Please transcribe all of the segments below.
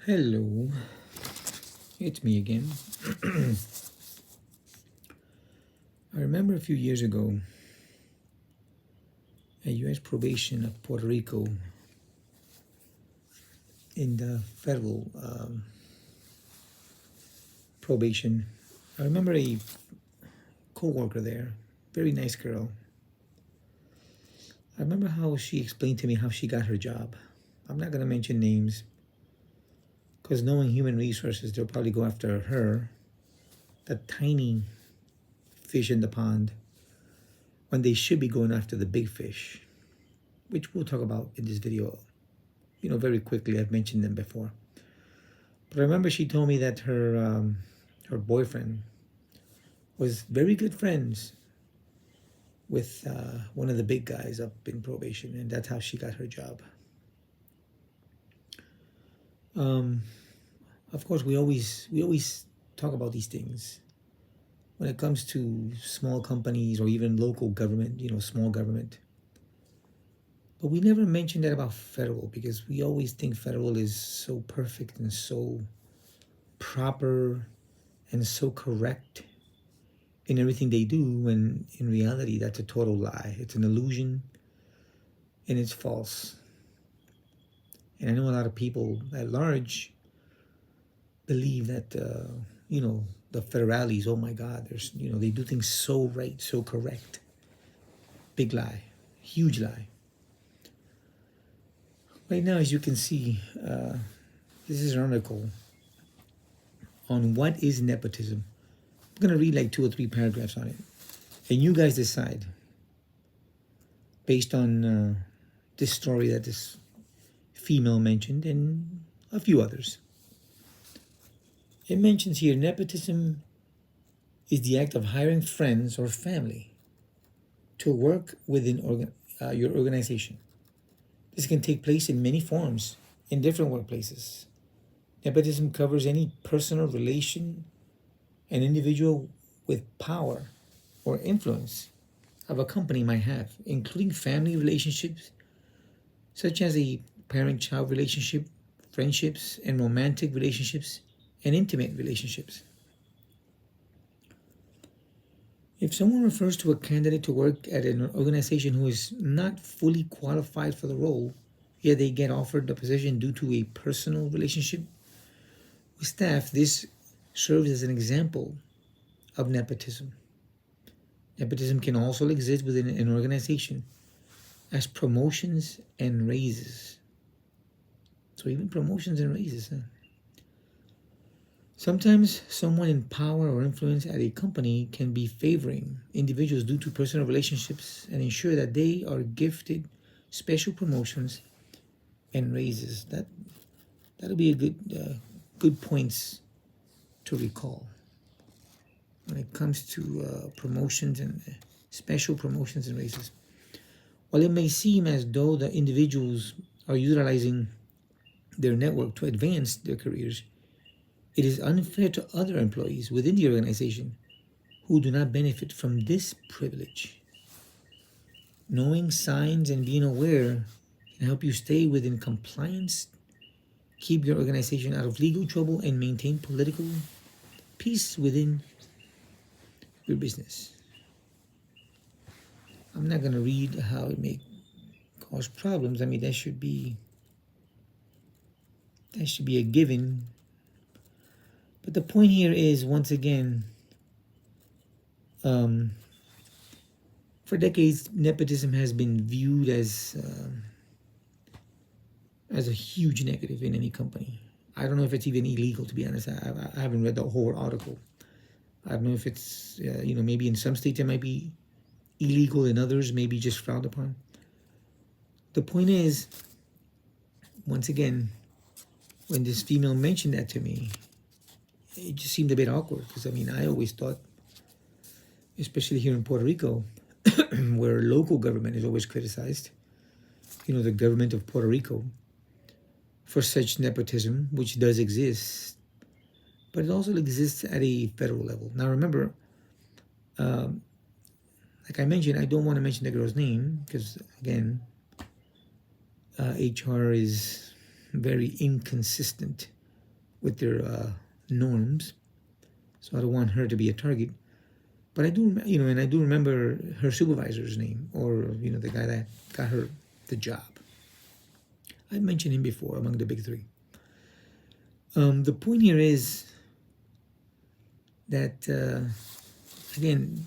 Hello, it's me again. I remember a few years ago at U.S. probation of Puerto Rico in the federal probation. I remember a co-worker there, very nice girl. I remember how she explained to me how she got her job. I'm not going to mention names because knowing human resources, they'll probably go after her, the tiny fish in the pond, when they should be going after the big fish, which we'll talk about in this video. Very quickly. I've mentioned them before. But I remember she told me that her boyfriend was very good friends with one of the big guys up in probation, and that's how she got her job. Of course, we always talk about these things when it comes to small companies or even local government, small government. But we never mention that about federal because we always think federal is so perfect and so proper and so correct in everything they do, when in reality that's a total lie. It's an illusion and it's false. And I know a lot of people at large believe that the federales, oh my God, they do things so right, so correct. Big lie, huge lie. Right now, as you can see, this is an article on what is nepotism. I'm going to read like 2 or 3 paragraphs on it. And you guys decide, based on this story that this female mentioned and a few others. It mentions here, nepotism is the act of hiring friends or family to work within your organization. This can take place in many forms in different workplaces. Nepotism covers any personal relation an individual with power or influence of a company might have, including family relationships, such as a parent-child relationship, friendships, and romantic relationships, and intimate relationships. If someone refers to a candidate to work at an organization who is not fully qualified for the role, yet they get offered the position due to a personal relationship with staff, this serves as an example of nepotism. Nepotism can also exist within an organization as promotions and raises. So even promotions and raises. Sometimes someone in power or influence at a company can be favoring individuals due to personal relationships and ensure that they are gifted special promotions and raises. That'll be a good points to recall when it comes to promotions and special promotions and raises. While it may seem as though the individuals are utilizing their network to advance their careers, it is unfair to other employees within the organization who do not benefit from this privilege. Knowing signs and being aware can help you stay within compliance, keep your organization out of legal trouble, and maintain political peace within your business. I'm not going to read how it may cause problems. I mean, that should be a given. But the point here is, once again, for decades, nepotism has been viewed as a huge negative in any company. I don't know if it's even illegal, to be honest. I haven't read the whole article. I don't know if it's, maybe in some states it might be illegal, in others maybe just frowned upon. The point is, once again, when this female mentioned that to me, it just seemed a bit awkward because, I always thought, especially here in Puerto Rico, where local government is always criticized, the government of Puerto Rico, for such nepotism, which does exist, but it also exists at a federal level. Now, remember, like I mentioned, I don't want to mention the girl's name because, again, HR is very inconsistent with their norms. So I don't want her to be a target. But I do, and I do remember her supervisor's name, or the guy that got her the job. I mentioned him before among the big three. The point here is that again,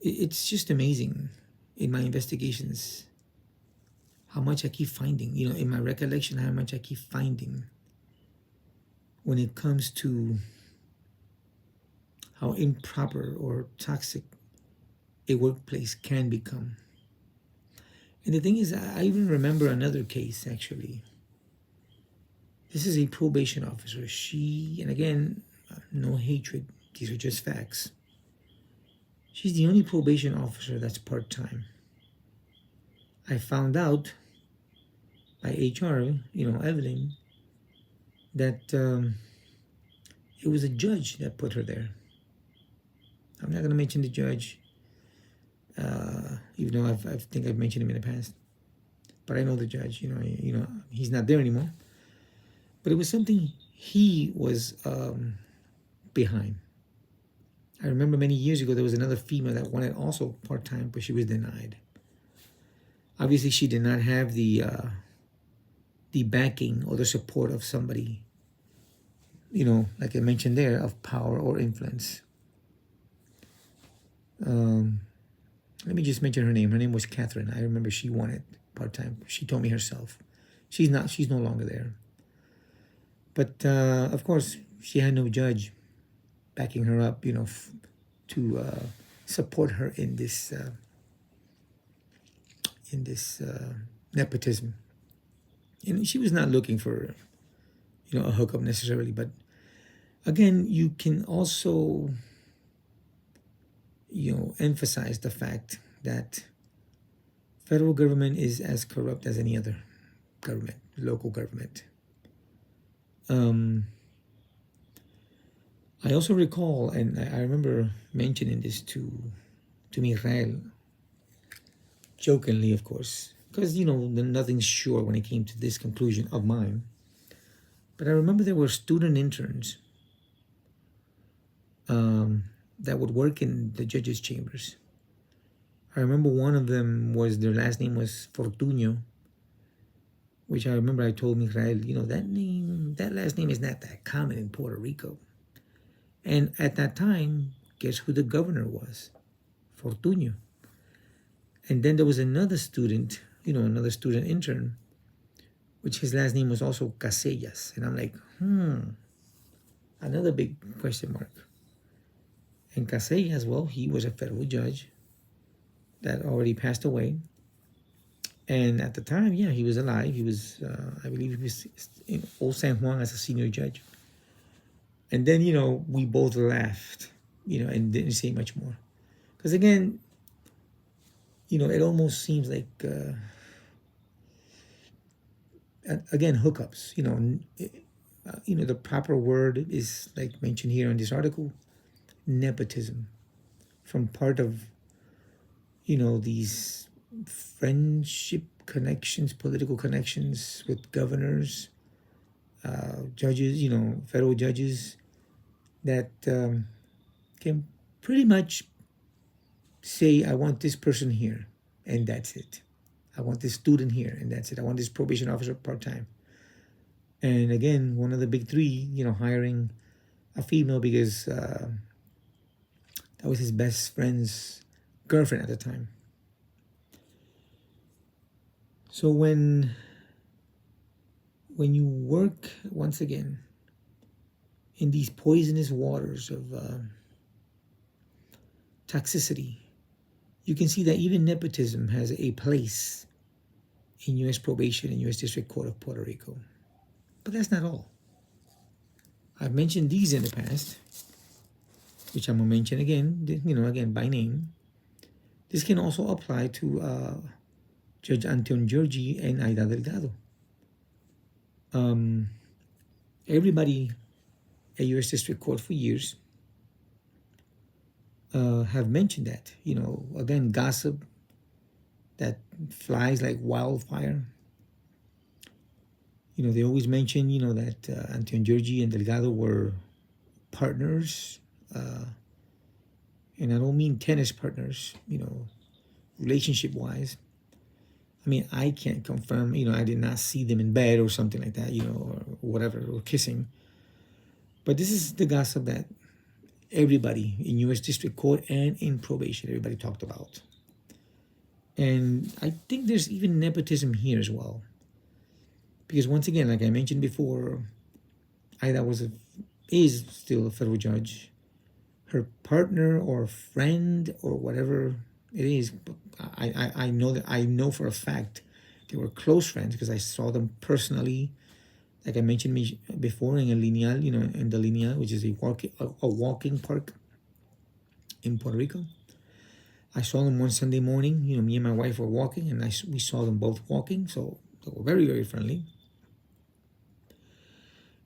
it's just amazing in my investigations how much I keep finding. In my recollection, how much I keep finding when it comes to how improper or toxic a workplace can become. And the thing is, I even remember another case actually. This is a probation officer. She, and again, no hatred, these are just facts. She's the only probation officer that's part time. I found out by HR, Evelyn, that it was a judge that put her there. I'm not going to mention the judge, even though I think I've mentioned him in the past. But I know the judge. He's not there anymore. But it was something he was behind. I remember many years ago there was another female that wanted also part time, but she was denied. Obviously, she did not have the backing or the support of somebody, like I mentioned there, of power or influence. Let me just mention her name. Her name was Catherine. I remember she wanted part-time. She told me herself. She's no longer there. But of course, she had no judge backing her up, to support her in this nepotism. And she was not looking for, a hookup necessarily. But again, you can also emphasize the fact that federal government is as corrupt as any other government, local government. I also recall, and I remember mentioning this to Michael, jokingly, of course, because nothing's sure when it came to this conclusion of mine. But I remember there were student interns that would work in the judges' chambers. I remember one of them their last name was Fortunio, which I remember I told Michael, that last name is not that common in Puerto Rico. And at that time, guess who the governor was? Fortunio. And then there was another student, another student intern, which his last name was also Casellas. And I'm like, another big question mark. And Casellas, well, he was a federal judge that already passed away. And at the time, yeah, he was alive. He was, I believe he was in Old San Juan as a senior judge. And then, we both laughed, and didn't say much more. Because again, it almost seems like, again, hookups, the proper word is like mentioned here in this article, nepotism, from part of, these friendship connections, political connections with governors, judges, federal judges that can pretty much say, I want this person here, and that's it. I want this student here, and that's it. I want this probation officer part-time. And again, one of the big three, hiring a female because that was his best friend's girlfriend at the time. So when you work, once again, in these poisonous waters of toxicity, you can see that even nepotism has a place in U.S. probation and U.S. District Court of Puerto Rico. But that's not all. I've mentioned these in the past, which I'm going to mention again, again by name. This can also apply to Judge Anton Giorgi and Aida Delgado. Everybody at U.S. District Court for years have mentioned that, again, gossip that flies like wildfire. They always mention, that Antonio and Delgado were partners, and I don't mean tennis partners, relationship wise. I mean, I can't confirm, I did not see them in bed or something like that, or whatever, or kissing. But this is the gossip that everybody in U.S. District Court and in probation, everybody talked about. And I think there's even nepotism here as well. Because once again, like I mentioned before, Ida is still a federal judge. Her partner or friend or whatever it is, I know that I know for a fact they were close friends because I saw them personally. Like I mentioned before, in a lineal, in the lineal, which is a walking park in Puerto Rico. I saw them one Sunday morning. Me and my wife were walking, and we saw them both walking, so they were very, very friendly.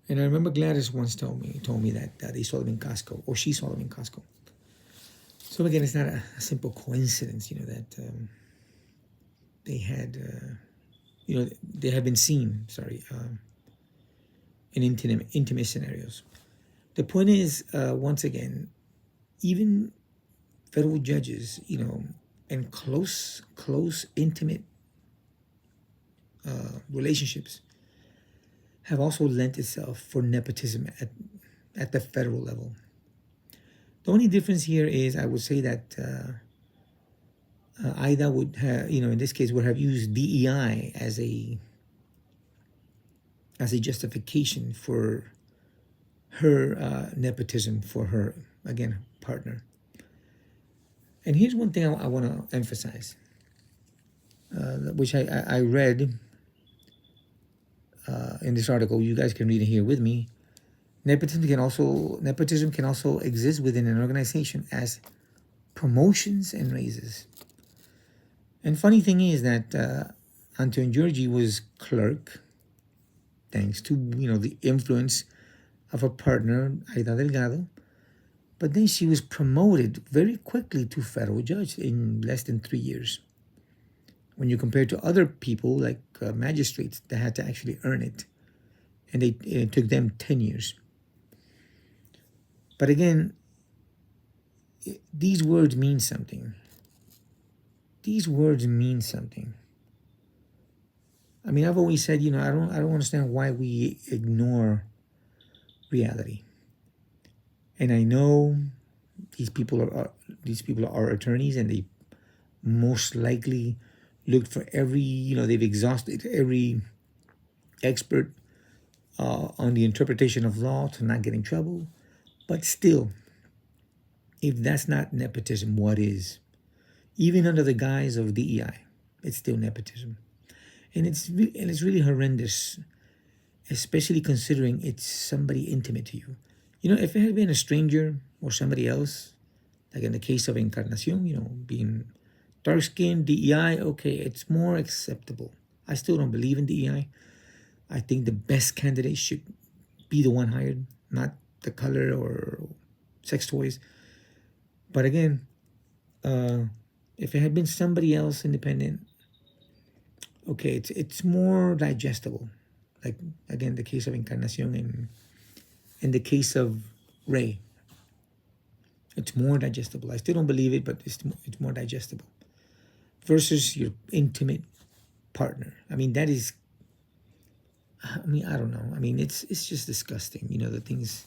And I remember Gladys once told me that they saw them in Costco, or she saw them in Costco. So again, it's not a simple coincidence, that they had, they have been seen. Sorry, in intimate scenarios. The point is, once again, even federal judges, and close, intimate relationships have also lent itself for nepotism at the federal level. The only difference here is I would say that Ida would have, in this case, would have used DEI as a justification for her nepotism for her, again, partner. And here's one thing I want to emphasize, which I read in this article. You guys can read it here with me. Nepotism can also exist within an organization as promotions and raises. And funny thing is that Antonio Giorgi was clerk, thanks to the influence of her partner Aida Delgado. But then she was promoted very quickly to federal judge in less than 3 years. When you compare to other people like magistrates that had to actually earn it, and it took them 10 years. But again, these words mean something. These words mean something. I mean, I've always said, I don't understand why we ignore reality. And I know these people are attorneys, and they most likely looked for every, they've exhausted every expert on the interpretation of law to not get in trouble. But still, if that's not nepotism, what is? Even under the guise of DEI, it's still nepotism. And it's really horrendous, especially considering it's somebody intimate to you. If it had been a stranger or somebody else, like in the case of Encarnacion, being dark-skinned, DEI, okay, it's more acceptable. I still don't believe in DEI. I think the best candidate should be the one hired, not the color or sex toys. But again, if it had been somebody else independent, okay, it's more digestible. Like, again, the case of Encarnacion and in the case of Ray, it's more digestible. I still don't believe it, but it's more digestible. Versus your intimate partner. I mean, I don't know. I mean, it's just disgusting, the things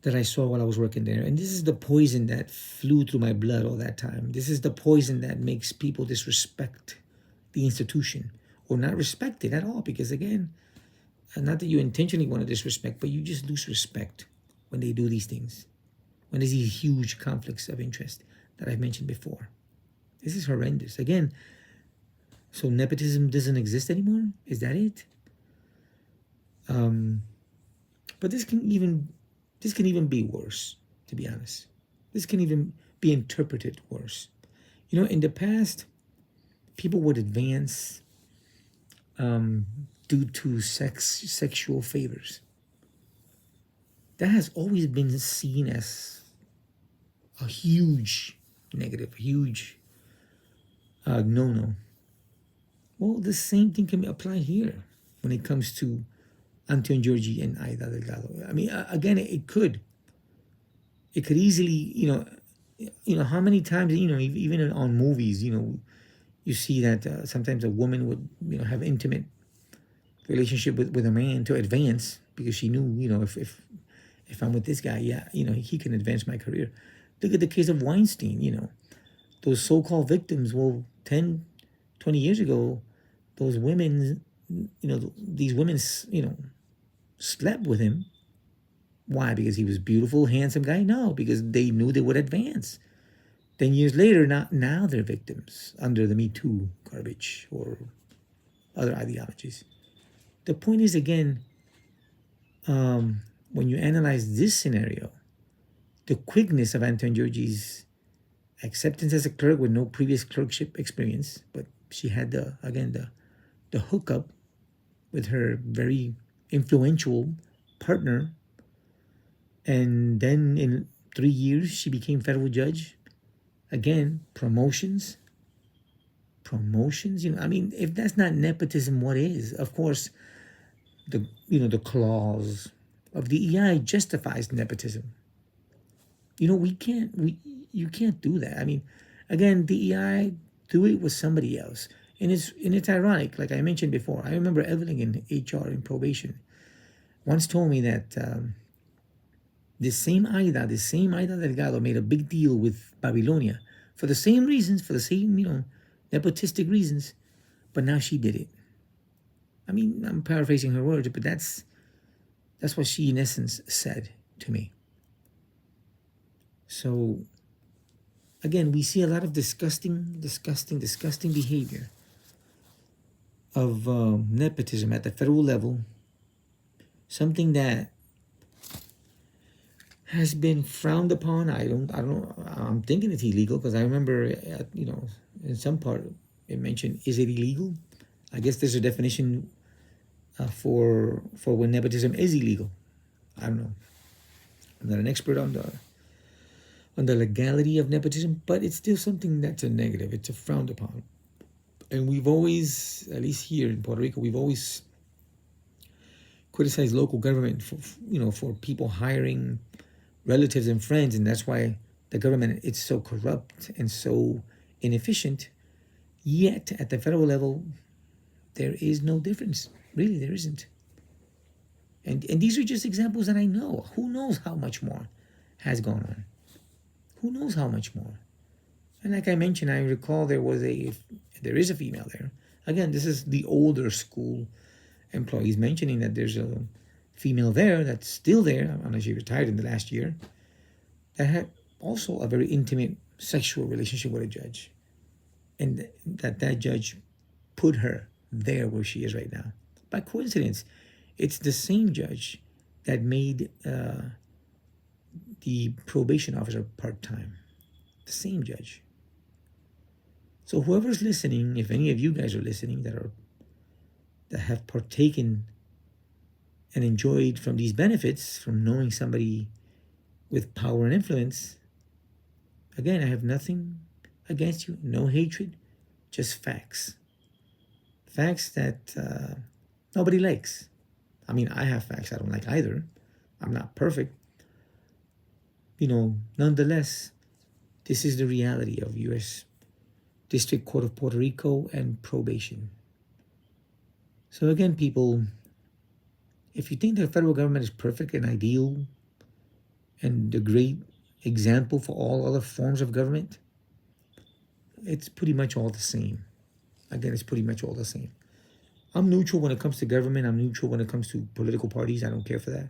that I saw while I was working there. And this is the poison that flew through my blood all that time. This is the poison that makes people disrespect the institution or not respect it at all. Because again, not that you intentionally want to disrespect, but you just lose respect when they do these things. When there's these huge conflicts of interest that I've mentioned before. This is horrendous. Again, so nepotism doesn't exist anymore? Is that it? But this can even be worse, to be honest. This can even be interpreted worse. In the past, people would advance due to sexual favors. That has always been seen as a huge negative, a huge no-no. Well, the same thing can be applied here. when it comes to Anton Georgi and Aida Delgado. I mean, again, it could easily, how many times, even on movies, you see that sometimes a woman would, have intimate relationship with a man to advance because she knew, if I'm with this guy, yeah, he can advance my career. Look at the case of Weinstein, those so-called victims. Well, 10, 20 years ago, those women, these women, slept with him. Why? Because he was beautiful, handsome guy? No, because they knew they would advance. 10 years later, now they're victims under the Me Too garbage or other ideologies. The point is, again, when you analyze this scenario, the quickness of Anton Georgi's acceptance as a clerk with no previous clerkship experience, but she had the hookup with her very influential partner, and then in 3 years she became federal judge. Again, promotions. I mean, if that's not nepotism, what is? Of course, the clause of the EI justifies nepotism. You can't do that. I mean, again, DEI, do it with somebody else. And it's ironic, like I mentioned before. I remember Evelyn in HR in probation once told me that this same Aida Delgado made a big deal with Babylonia for the same reasons, for the same, nepotistic reasons, but now she did it. I mean, I'm paraphrasing her words, but that's what she in essence said to me. So, again, we see a lot of disgusting behavior of nepotism at the federal level, something that has been frowned upon. I don't know. I'm thinking it's illegal because I remember, in some part it mentioned, is it illegal? I guess there's a definition for when nepotism is illegal. I don't know. I'm not an expert on the legality of nepotism, but it's still something that's a negative. It's a frowned upon. And we've always, at least here in Puerto Rico, we've always criticized local government for people hiring relatives and friends, and that's why the government is so corrupt and so inefficient. Yet at the federal level, there is no difference. Really, there isn't. And these are just examples that I know. Who knows how much more has gone on? Who knows how much more? And like I mentioned, I recall there is a female there. Again, this is the older school employees mentioning that there's a female there that's still there, unless she retired in the last year, that had also a very intimate sexual relationship with a judge. And that judge put her there where she is right now. By coincidence, it's the same judge that made the probation officer part-time. The same judge. So whoever's listening, if any of you guys are listening that have partaken and enjoyed from these benefits, from knowing somebody with power and influence, again, I have nothing against you, no hatred, just facts. Facts that nobody likes. I mean, I have facts I don't like either. I'm not perfect. Nonetheless, this is the reality of U.S. District Court of Puerto Rico and probation. So again, people, if you think the federal government is perfect and ideal and the great example for all other forms of government, it's pretty much all the same. Again, it's pretty much all the same. I'm neutral when it comes to government. I'm neutral when it comes to political parties. I don't care for that.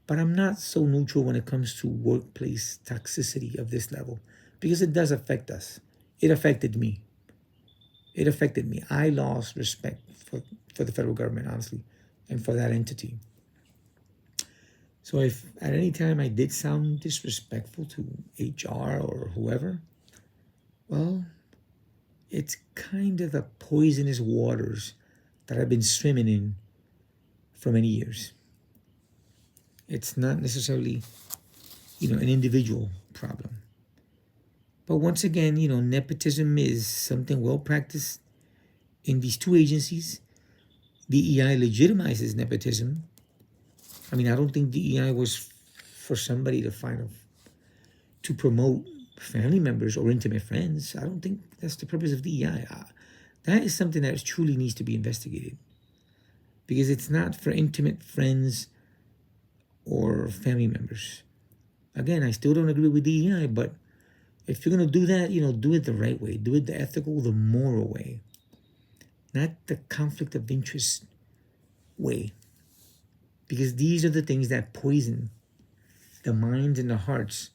But I'm not so neutral when it comes to workplace toxicity of this level, because it does affect us. It affected me. I lost respect for the federal government, honestly, and for that entity. So if at any time I did sound disrespectful to HR or whoever, well, it's kind of the poisonous waters that I've been swimming in for many years. It's not necessarily, an individual problem. But once again, nepotism is something well practiced in these two agencies. DEI legitimizes nepotism. I mean, I don't think DEI was for somebody to promote family members or intimate friends. I don't think that's the purpose of DEI. That is something that truly needs to be investigated, because it's not for intimate friends or family members. Again, I still don't agree with DEI, but if you're going to do that, do it the right way. Do it the ethical, the moral way, not the conflict of interest way. Because these are the things that poison the minds and the hearts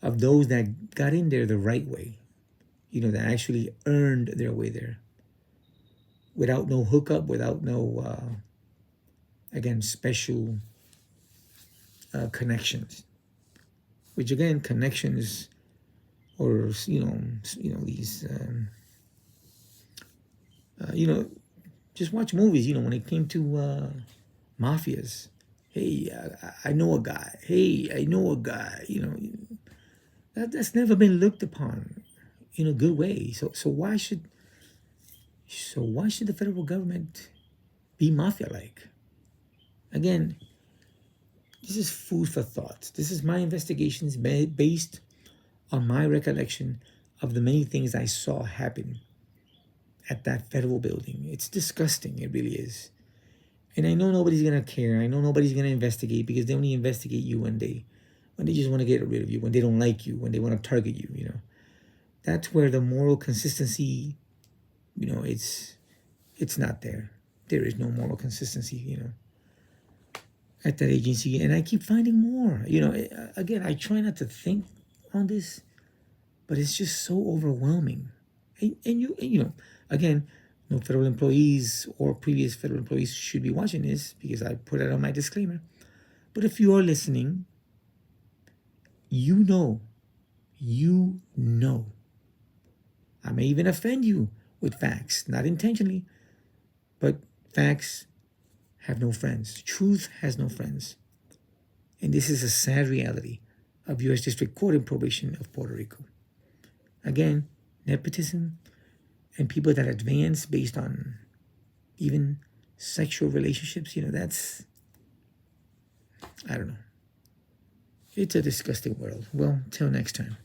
of those that got in there the right way, that actually earned their way there without no hookup, without no, again, special connections. Which again, connections, or these, just watch movies. When it came to mafias, hey, I know a guy. Hey, I know a guy. That's never been looked upon in a good way. So why should the federal government be mafia-like? Again, this is food for thought. This is my investigations based on my recollection of the many things I saw happen at that federal building. It's disgusting. It really is. And I know nobody's gonna care. I know nobody's gonna investigate, because they only investigate you when they just want to get rid of you, when they don't like you, when they want to target you. That's where the moral consistency, it's not there. There is no moral consistency, at that agency. And I keep finding more. Again, I try not to think on this, but it's just so overwhelming. And again, no federal employees or previous federal employees should be watching this, because I put it on my disclaimer. But if you are listening, you know. I may even offend you with facts, not intentionally, but facts have no friends. Truth has no friends. And this is a sad reality of U.S. District Court and Probation of Puerto Rico. Again, nepotism and people that advance based on even sexual relationships, that's, I don't know. It's a disgusting world. Well, till next time.